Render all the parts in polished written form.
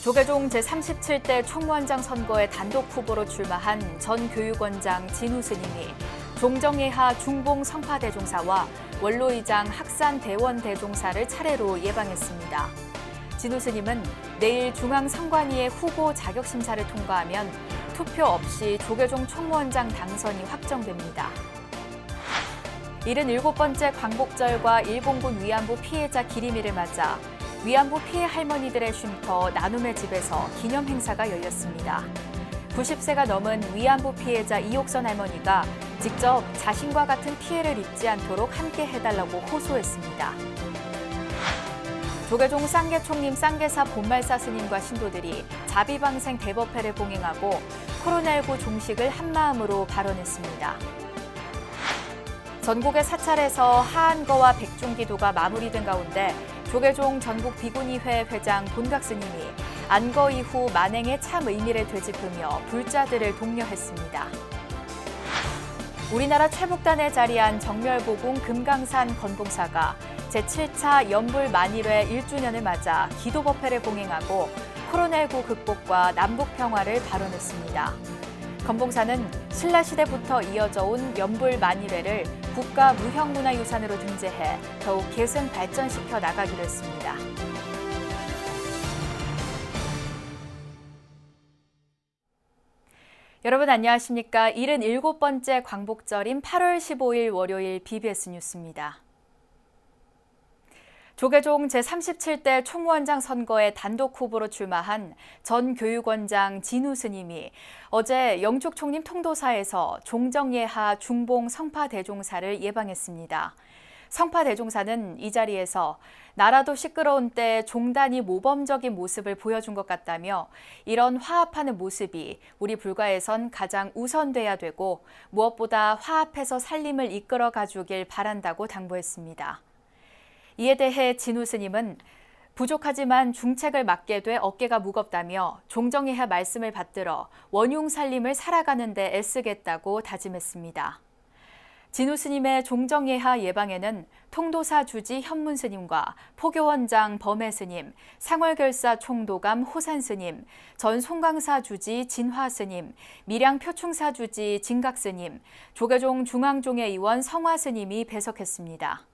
조계종 제37대 총무원장 선거에 단독 후보로 출마한 전 교육원장 진우 스님이 종정예하 중봉 성파대종사와 원로의장 학산대원대종사를 차례로 예방했습니다. 진우 스님은 내일 중앙선관위의 후보 자격심사를 통과하면 투표 없이 조계종 총무원장 당선이 확정됩니다. 77번째 광복절과 일본군 위안부 피해자 기리미를 맞아 위안부 피해 할머니들의 쉼터 나눔의 집에서 기념 행사가 열렸습니다. 90세가 넘은 위안부 피해자 이옥선 할머니가 직접 자신과 같은 피해를 입지 않도록 함께 해달라고 호소했습니다. 조계종 쌍계총림 쌍계사 본말사 스님과 신도들이 자비방생 대법회를 봉행하고 코로나19 종식을 한마음으로 발언했습니다. 전국의 사찰에서 하안거와 백중기도가 마무리된 가운데 조계종 전국 비구니회 회장 본각 스님이 안거 이후 만행의 참 의미를 되짚으며 불자들을 독려했습니다. 우리나라 최북단에 자리한 정멸보궁 금강산 건봉사가 제7차 연불 만일회 1주년을 맞아 기도법회를 봉행하고 코로나19 극복과 남북평화를 발언했습니다. 건봉사는 신라시대부터 이어져 온 연불 만일회를 국가 무형문화유산으로 등재해 더욱 계승 발전시켜 나가기로 했습니다. 여러분 안녕하십니까? 77번째 광복절인 8월 15일 월요일 BBS 뉴스입니다. 조계종 제37대 총무원장 선거에 단독 후보로 출마한 전 교육원장 진우 스님이 어제 영축총림 통도사에서 종정예하 중봉 성파대종사를 예방했습니다. 성파대종사는 이 자리에서 나라도 시끄러운 때 종단이 모범적인 모습을 보여준 것 같다며 이런 화합하는 모습이 우리 불가에선 가장 우선돼야 되고 무엇보다 화합해서 살림을 이끌어 가주길 바란다고 당부했습니다. 이에 대해 진우 스님은 부족하지만 중책을 맡게 돼 어깨가 무겁다며 종정예하 말씀을 받들어 원흉 살림을 살아가는 데 애쓰겠다고 다짐했습니다. 진우 스님의 종정예하 예방에는 통도사 주지 현문 스님과 포교원장 범해 스님, 상월결사 총도감 호산 스님, 전 송강사 주지 진화 스님, 밀양 표충사 주지 진각 스님, 조계종 중앙종회 의원 성화 스님이 배석했습니다.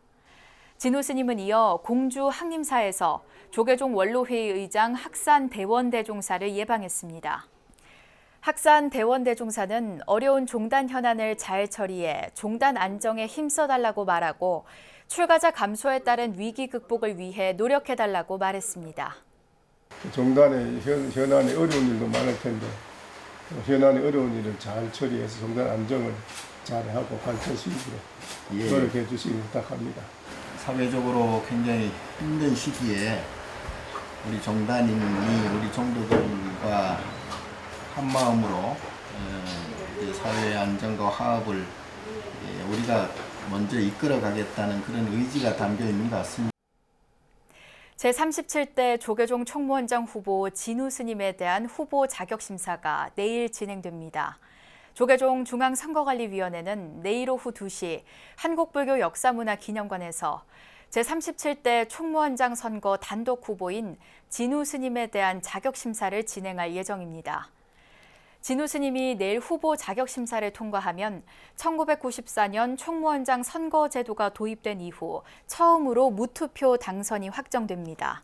진우 스님은 이어 공주 항림사에서 조계종 원로회의 의장 학산대원대종사를 예방했습니다. 학산대원대종사는 어려운 종단 현안을 잘 처리해 종단 안정에 힘써달라고 말하고 출가자 감소에 따른 위기 극복을 위해 노력해달라고 말했습니다. 종단의 현안에 어려운 일도 많을 텐데 현안에 어려운 일을 잘 처리해서 종단 안정을 잘하고 발전시키도록 노력해 주시기 부탁합니다. 사회적으로 굉장히 힘든 시기에 우리 종단인이 우리 종도들과 한마음으로 사회의 안정과 화합을 우리가 먼저 이끌어 가겠다는 그런 의지가 담겨 있는 것 같습니다. 제37대 조계종 총무원장 후보 진우 스님에 대한 후보 자격심사가 내일 진행됩니다. 조계종 중앙선거관리위원회는 내일 오후 2시 한국불교역사문화기념관에서 제37대 총무원장 선거 단독 후보인 진우 스님에 대한 자격심사를 진행할 예정입니다. 진우 스님이 내일 후보 자격심사를 통과하면 1994년 총무원장 선거제도가 도입된 이후 처음으로 무투표 당선이 확정됩니다.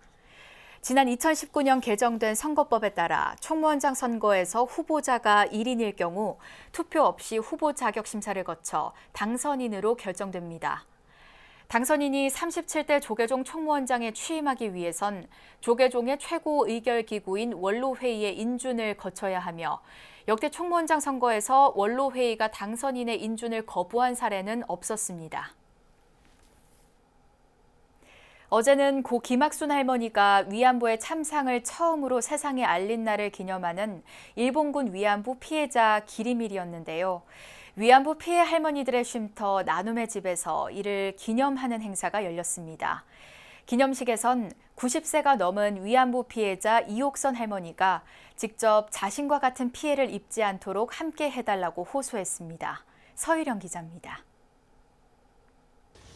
지난 2019년 개정된 선거법에 따라 총무원장 선거에서 후보자가 1인일 경우 투표 없이 후보 자격 심사를 거쳐 당선인으로 결정됩니다. 당선인이 37대 조계종 총무원장에 취임하기 위해선 조계종의 최고 의결 기구인 원로회의의 인준을 거쳐야 하며 역대 총무원장 선거에서 원로회의가 당선인의 인준을 거부한 사례는 없었습니다. 어제는 고 김학순 할머니가 위안부의 참상을 처음으로 세상에 알린 날을 기념하는 일본군 위안부 피해자 기리밀이었는데요. 위안부 피해 할머니들의 쉼터 나눔의 집에서 이를 기념하는 행사가 열렸습니다. 기념식에선 90세가 넘은 위안부 피해자 이옥선 할머니가 직접 자신과 같은 피해를 입지 않도록 함께 해달라고 호소했습니다. 서유령 기자입니다.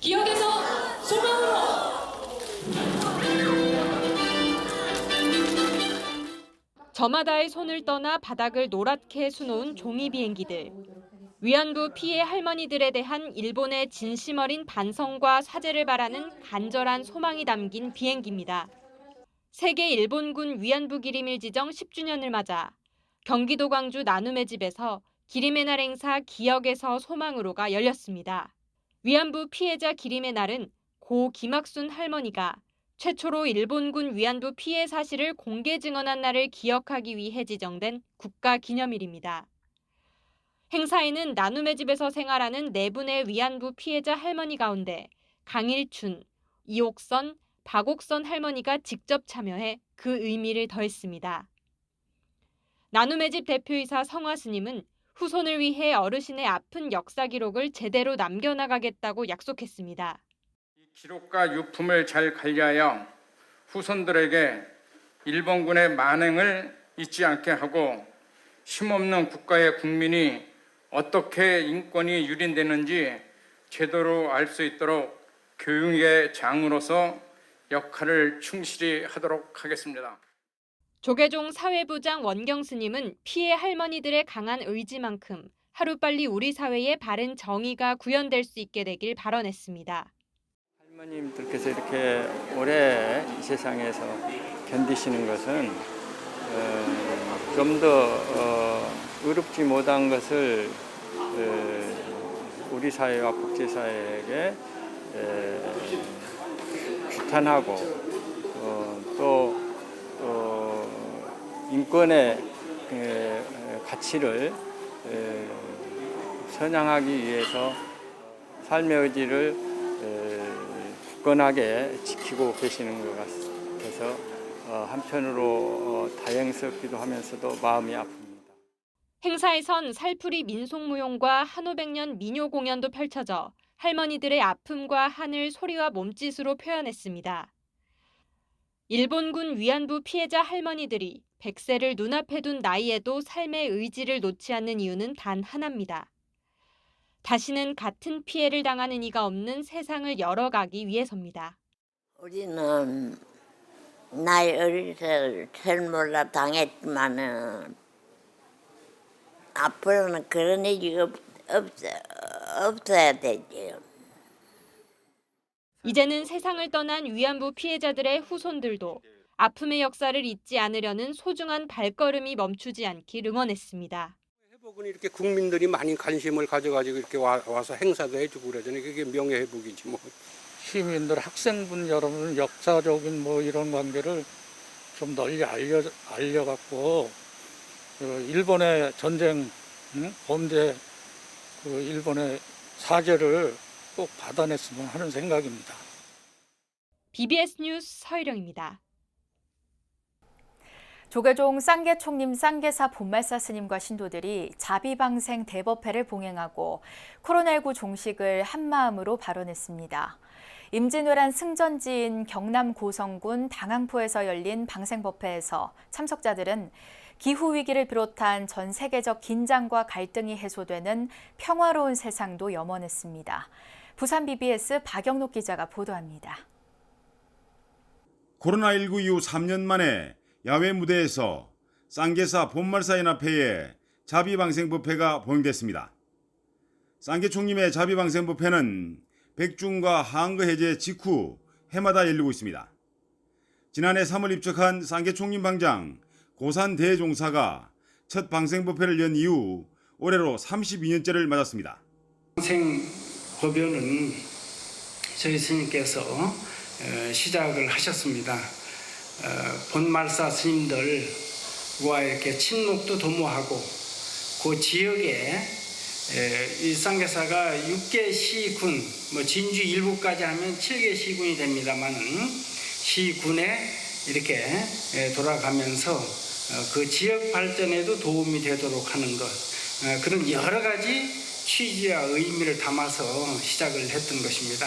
기억에서 소망으로! 저마다의 손을 떠나 바닥을 노랗게 수놓은 종이 비행기들. 위안부 피해 할머니들에 대한 일본의 진심 어린 반성과 사죄를 바라는 간절한 소망이 담긴 비행기입니다. 세계 일본군 위안부 기림일 지정 10주년을 맞아 경기도 광주 나눔의 집에서 기림의 날 행사 기억에서 소망으로가 열렸습니다. 위안부 피해자 기림의 날은 고 김학순 할머니가 최초로 일본군 위안부 피해 사실을 공개 증언한 날을 기억하기 위해 지정된 국가기념일입니다. 행사에는 나눔의 집에서 생활하는 4분의 위안부 피해자 할머니 가운데 강일춘, 이옥선, 박옥선 할머니가 직접 참여해 그 의미를 더했습니다. 나눔의 집 대표이사 성화 스님은 후손을 위해 어르신의 아픈 역사 기록을 제대로 남겨나가겠다고 약속했습니다. 이 기록과 유품을 잘 관리하여 후손들에게 일본군의 만행을 잊지 않게 하고 힘없는 국가의 국민이 어떻게 인권이 유린되는지 제대로 알 수 있도록 교육의 장으로서 역할을 충실히 하도록 하겠습니다. 조계종 사회부장 원경 스님은 피해 할머니들의 강한 의지만큼 하루빨리 우리 사회에 바른 정의가 구현될 수 있게 되길 발언했습니다. 할머님들께서 이렇게 오래 이 세상에서 견디시는 것은 좀 더 의롭지 못한 것을 우리 사회와 국제사회에게 규탄하고 또 인권의 가치를 선양하기 위해서 삶의 의지를 굳건하게 지키고 계시는 것 같아서 한편으로 다행스럽기도 하면서도 마음이 아픕니다. 행사에선 살풀이 민속무용과 한오백년 민요 공연도 펼쳐져 할머니들의 아픔과 한을 소리와 몸짓으로 표현했습니다. 일본군 위안부 피해자 할머니들이 100세를 눈앞에 둔 나이에도 삶의 의지를 놓지 않는 이유는 단 하나입니다. 다시는 같은 피해를 당하는 이가 없는 세상을 열어가기 위해서입니다. 우리는 나이 어릴 때 잘 몰라 당했지만은 앞으로는 그런 일이 없어야 되지. 이제는 세상을 떠난 위안부 피해자들의 후손들도 아픔의 역사를 잊지 않으려는 소중한 발걸음이 멈추지 않길 응원했습니다. 회복은 이렇게 국민들이 많이 관심을 가져가지고 이렇게 와서 행사도 해주고 그러잖아요. 그게 명예회복이지 뭐. 시민들, 학생분 여러분 역사적인 뭐 이런 관계를 좀 널리 알려갖고 일본의 전쟁, 범죄, 일본의 사죄를 꼭 받아냈으면 하는 생각입니다. BBS 뉴스 서희령입니다. 조계종 쌍계총림 쌍계사 본말사 스님과 신도들이 자비방생 대법회를 봉행하고 코로나19 종식을 한마음으로 발언했습니다. 임진왜란 승전지인 경남 고성군 당항포에서 열린 방생법회에서 참석자들은 기후위기를 비롯한 전 세계적 긴장과 갈등이 해소되는 평화로운 세상도 염원했습니다. 부산 BBS 박영록 기자가 보도합니다. 코로나19 이후 3년 만에 야외 무대에서 쌍계사 본말사연합회의 자비방생법회가 봉행됐습니다. 쌍계총림의 자비방생법회는 백중과 하한거 해제 직후 해마다 열리고 있습니다. 지난해 3월 입적한 쌍계총림 방장 고산 대종사가 첫 방생법회를 연 이후 올해로 32년째를 맞았습니다. 방생법회는 저희 스님께서 시작을 하셨습니다. 본말사 스님들과 이렇게 친목도 도모하고 그 지역에 이 쌍계사가 6개 시군, 뭐 진주 일부까지 하면 7개 시군이 됩니다만 시군에 이렇게 돌아가면서 그 지역 발전에도 도움이 되도록 하는 것, 그런 여러 가지 취지와 의미를 담아서 시작을 했던 것입니다.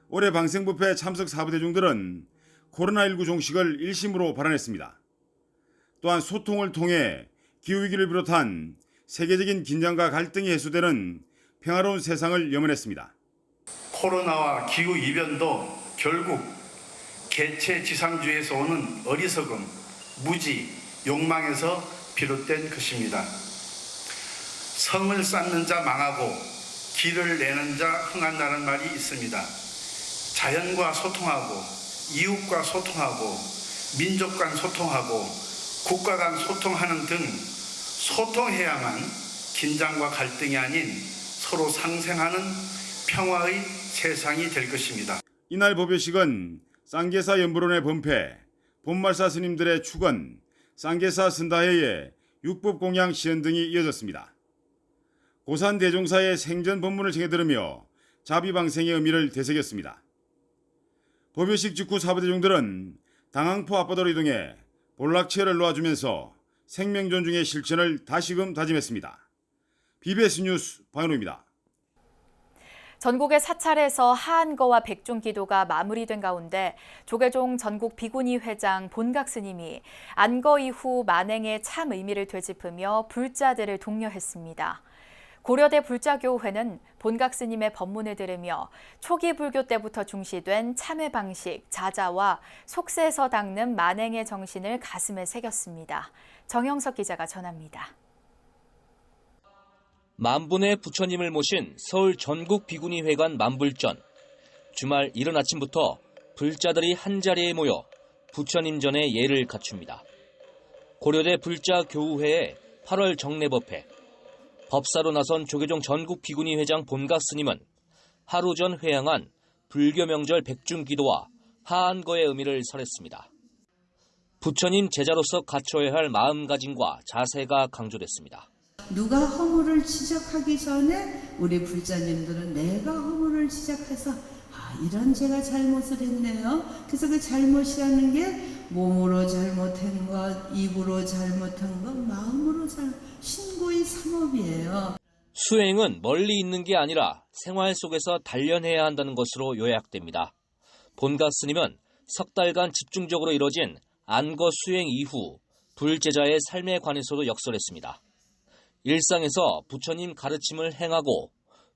올해 방생법회 참석 사부대중들은 코로나19 종식을 일심으로 발언했습니다. 또한 소통을 통해 기후위기를 비롯한 세계적인 긴장과 갈등이 해소되는 평화로운 세상을 염원했습니다. 코로나와 기후이변도 결국 개체지상주의에서 오는 어리석음, 무지, 욕망에서 비롯된 것입니다. 성을 쌓는 자 망하고 길을 내는 자 흥한다는 말이 있습니다. 자연과 소통하고 이웃과 소통하고 민족 간 소통하고 국가 간 소통하는 등 소통해야만 긴장과 갈등이 아닌 서로 상생하는 평화의 세상이 될 것입니다. 이날 법요식은 쌍계사 연불원의 번패, 본말사 스님들의 축원, 쌍계사 선다회의 육법공양 시연 등이 이어졌습니다. 고산 대종사의 생전 법문을 청해 들으며 자비방생의 의미를 되새겼습니다. 법요식 직후 사부대중들은 당항포 앞바다로 이동해 볼락체를 놓아주면서 생명 존중의 실천을 다시금 다짐했습니다. BBS 뉴스 박연호입니다. 전국의 사찰에서 하안거와 백중기도가 마무리된 가운데 조계종 전국 비구니 회장 본각 스님이 안거 이후 만행의 참 의미를 되짚으며 불자들을 독려했습니다. 고려대 불자교회는 본각 스님의 법문을 들으며 초기 불교 때부터 중시된 참회 방식, 자자와 속세에서 닦는 만행의 정신을 가슴에 새겼습니다. 정영석 기자가 전합니다. 만분의 부처님을 모신 서울 전국 비구니 회관 만불전. 주말 이른 아침부터 불자들이 한자리에 모여 부처님 전에 예를 갖춥니다. 고려대 불자교우회의 8월 정례법회. 법사로 나선 조계종 전국 비구니 회장 본각 스님은 하루 전 회양한 불교 명절 백중기도와 하안거의 의미를 설했습니다. 부처님 제자로서 갖춰야 할 마음가짐과 자세가 강조됐습니다. 누가 허물을 지적하기 전에 우리 불자님들은 내가 허물을 지적해서 이런 제가 잘못을 했네요. 그래서 그 잘못이라는 게 몸으로 잘못한 것, 입으로 잘못한 것, 마음으로 신고의 삼업이에요. 수행은 멀리 있는 게 아니라 생활 속에서 단련해야 한다는 것으로 요약됩니다. 본각 스님은 석 달간 집중적으로 이뤄진 안거 수행 이후 불제자의 삶에 관해서도 역설했습니다. 일상에서 부처님 가르침을 행하고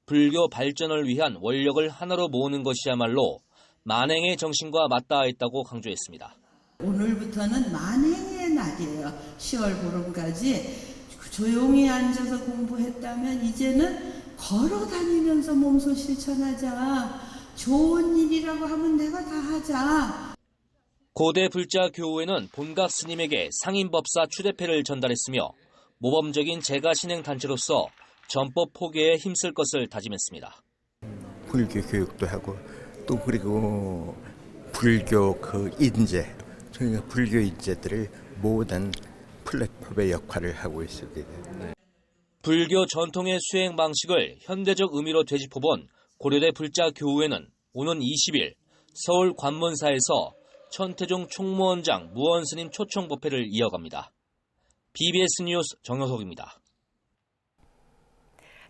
불교 발전을 위한 원력을 하나로 모으는 것이야말로 만행의 정신과 맞닿아있다고 강조했습니다. 오늘부터는 만행의 날이에요. 10월 보름까지 조용히 앉아서 공부했다면 이제는 걸어 다니면서 몸소 실천하자. 좋은 일이라고 하면 내가 다 하자. 고대 불자교우회는 본각 스님에게 상인법사 추대패를 전달했으며 모범적인 제가 신행 단체로서 전법 포교에 힘쓸 것을 다짐했습니다. 불교 교육도 하고 또 그리고 불교 그 인재, 저희가 불교 인재들을 모든 플랫폼의 역할을 하고 있습니다. 불교 전통의 수행 방식을 현대적 의미로 되짚어본 고려대 불자교우회는 오는 20일 서울 관문사에서 천태종 총무원장 무언스님 초청법회를 이어갑니다. BBS 뉴스 정효석입니다.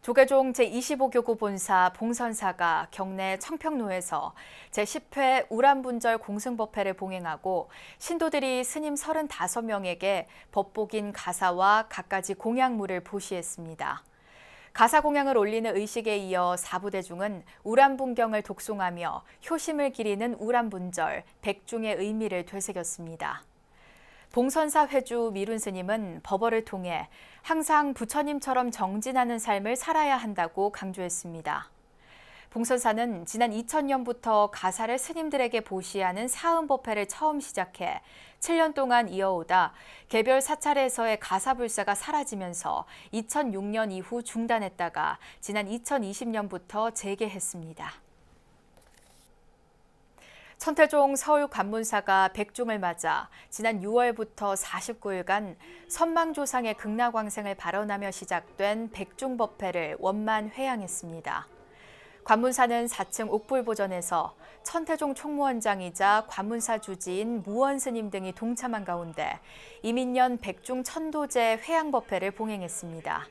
조계종 제25교구 본사 봉선사가 경내 청평로에서 제10회 우람분절 공승법회를 봉행하고 신도들이 스님 35명에게 법복인 가사와 갖가지 공양물을 보시했습니다. 가사 공양을 올리는 의식에 이어 사부대중은 우람분경을 독송하며 효심을 기리는 우람분절, 백중의 의미를 되새겼습니다. 봉선사 회주 미룬 스님은 법어를 통해 항상 부처님처럼 정진하는 삶을 살아야 한다고 강조했습니다. 봉선사는 지난 2000년부터 가사를 스님들에게 보시하는 사음법회를 처음 시작해 7년 동안 이어오다 개별 사찰에서의 가사불사가 사라지면서 2006년 이후 중단했다가 지난 2020년부터 재개했습니다. 천태종 서울 관문사가 백중을 맞아 지난 6월부터 49일간 선망조상의 극락왕생을 발언하며 시작된 백중법회를 원만 회양했습니다. 관문사는 4층 옥불보전에서 천태종 총무원장이자 관문사 주지인 무원스님 등이 동참한 가운데 이민년 백중 천도제 회양법회를 봉행했습니다.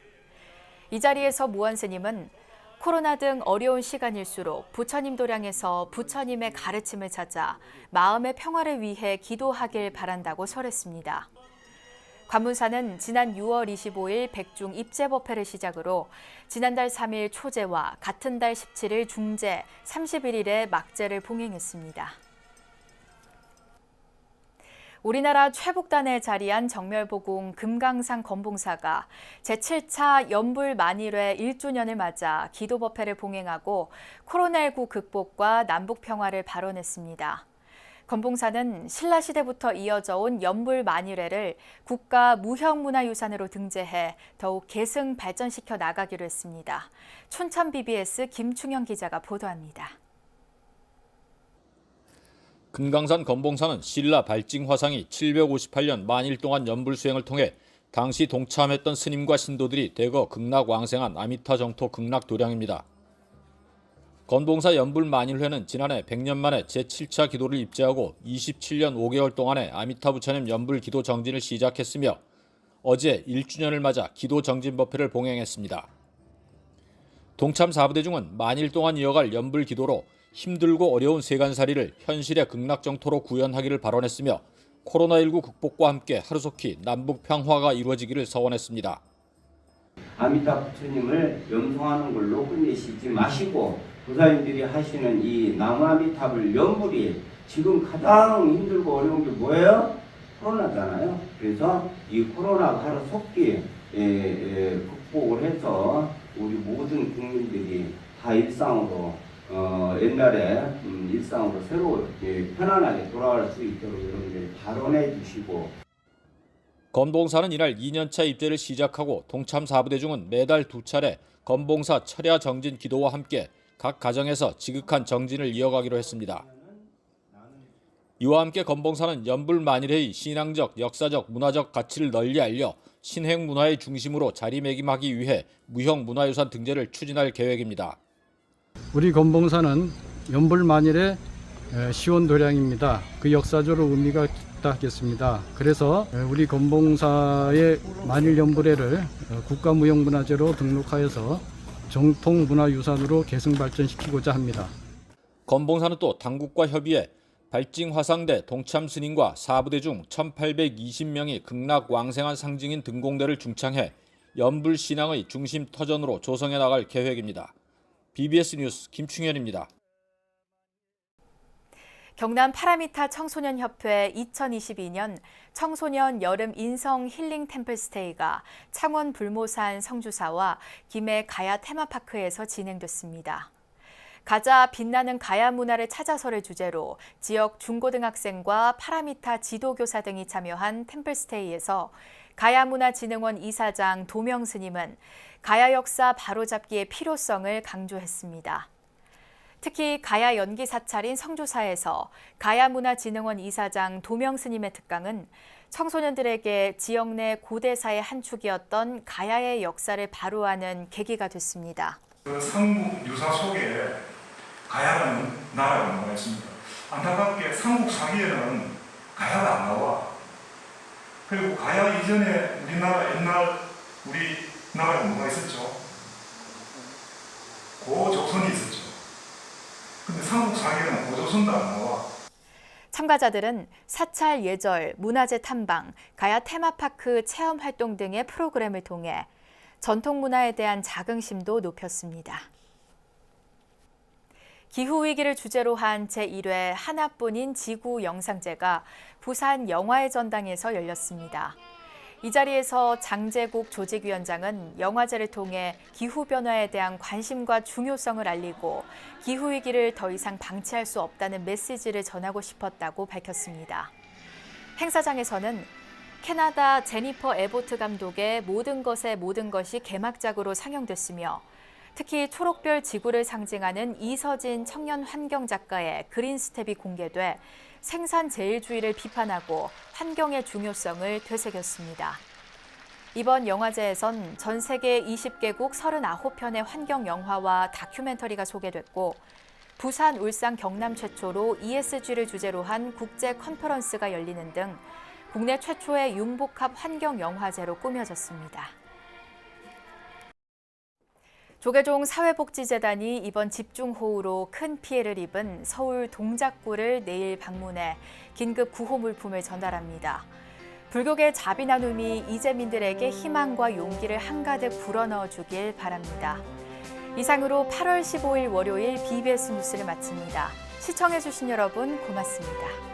이 자리에서 무원스님은 코로나 등 어려운 시간일수록 부처님 도량에서 부처님의 가르침을 찾아 마음의 평화를 위해 기도하길 바란다고 설했습니다. 관문사는 지난 6월 25일 백중 입제법회를 시작으로 지난달 3일 초제와 같은 달 17일 중제, 31일에 막제를 봉행했습니다. 우리나라 최북단에 자리한 정멸보궁 금강산 건봉사가 제7차 연불 만일회 1주년을 맞아 기도법회를 봉행하고 코로나19 극복과 남북 평화를 발언했습니다. 건봉사는 신라시대부터 이어져 온 연불 만일회를 국가 무형문화유산으로 등재해 더욱 계승 발전시켜 나가기로 했습니다. 춘천 BBS 김충현 기자가 보도합니다. 금강산 건봉사는 신라 발징 화상이 758년 만일 동안 연불 수행을 통해 당시 동참했던 스님과 신도들이 대거 극락왕생한 아미타 정토 극락도량입니다. 건봉사 연불 만일회는 지난해 100년 만에 제7차 기도를 입제하고 27년 5개월 동안의 아미타 부처님 연불 기도 정진을 시작했으며 어제 1주년을 맞아 기도 정진 법회를 봉행했습니다. 동참 사부대중은 만일 동안 이어갈 연불 기도로 힘들고 어려운 세간살이를 현실의 극락정토로 구현하기를 발언했으며 코로나19 극복과 함께 하루속히 남북 평화가 이루어지기를 서원했습니다. 아미타 부처님을 염송하는 걸로 끝내시지 마시고 도사님들이 하시는 이 나무아미탑을 연불이 지금 가장 힘들고 어려운 게 뭐예요? 코로나잖아요. 그래서 이 코로나가 하루속히 극복을 해서 우리 모든 국민들이 다 일상으로 옛날에 일상으로 새로 편안하게 돌아갈 수 있도록 여러분들이 발언해 주시고. 건봉사는 이날 2년차 입제를 시작하고 동참 사부대중은 매달 2차례 건봉사 철야 정진 기도와 함께 각 가정에서 지극한 정진을 이어가기로 했습니다. 이와 함께 건봉사는 연불 만일회의 신앙적, 역사적, 문화적 가치를 널리 알려 신행 문화의 중심으로 자리매김하기 위해 무형문화유산 등재를 추진할 계획입니다. 우리 건봉사는 연불 만일의 시원도량입니다. 그 역사적으로 의미가 깊다 하겠습니다. 그래서 우리 건봉사의 만일 연불회를 국가무형문화재로 등록하여서 정통문화유산으로 계승 발전시키고자 합니다. 건봉사는 또 당국과 협의해 발징 화상대 동참 스님과 사부대 중 1820명이 극락 왕생한 상징인 등공대를 중창해 연불 신앙의 중심 터전으로 조성해 나갈 계획입니다. BBS 뉴스 김충현입니다. 경남 파라미타 청소년협회 2022년 청소년 여름 인성 힐링 템플 스테이가 창원 불모산 성주사와 김해 가야 테마파크에서 진행됐습니다. 가자 빛나는 가야 문화를 찾아서를 주제로 지역 중고등학생과 파라미타 지도교사 등이 참여한 템플 스테이에서 가야문화진흥원 이사장 도명 스님은 가야 역사 바로잡기의 필요성을 강조했습니다. 특히 가야 연기 사찰인 성주사에서 가야문화진흥원 이사장 도명 스님의 특강은 청소년들에게 지역 내 고대사의 한 축이었던 가야의 역사를 바로하는 계기가 됐습니다. 그 삼국 유사 속에 가야라는 나라가 나와 있습니다. 안타깝게 삼국 사기에는 가야가 안 나와. 그리고 가야 이전에 우리나라 옛날 우리나라에 뭐가 있었죠? 고조선이 있었죠. 근데 삼국 사기에는 고조선도 안 나와. 참가자들은 사찰 예절, 문화재 탐방, 가야 테마파크 체험 활동 등의 프로그램을 통해 전통 문화에 대한 자긍심도 높였습니다. 기후위기를 주제로 한 제1회 하나뿐인 지구 영상제가 부산 영화의 전당에서 열렸습니다. 이 자리에서 장제국 조직위원장은 영화제를 통해 기후변화에 대한 관심과 중요성을 알리고 기후위기를 더 이상 방치할 수 없다는 메시지를 전하고 싶었다고 밝혔습니다. 행사장에서는 캐나다 제니퍼 에보트 감독의 모든 것의 모든 것이 개막작으로 상영됐으며 특히 초록별 지구를 상징하는 이서진 청년 환경 작가의 그린 스텝이 공개돼 생산제일주의를 비판하고 환경의 중요성을 되새겼습니다. 이번 영화제에선 전 세계 20개국 39편의 환경 영화와 다큐멘터리가 소개됐고 부산, 울산, 경남 최초로 ESG를 주제로 한 국제 컨퍼런스가 열리는 등 국내 최초의 융복합 환경 영화제로 꾸며졌습니다. 조계종 사회복지재단이 이번 집중호우로 큰 피해를 입은 서울 동작구를 내일 방문해 긴급 구호 물품을 전달합니다. 불교계 자비 나눔이 이재민들에게 희망과 용기를 한가득 불어넣어 주길 바랍니다. 이상으로 8월 15일 월요일 BBS 뉴스를 마칩니다. 시청해주신 여러분 고맙습니다.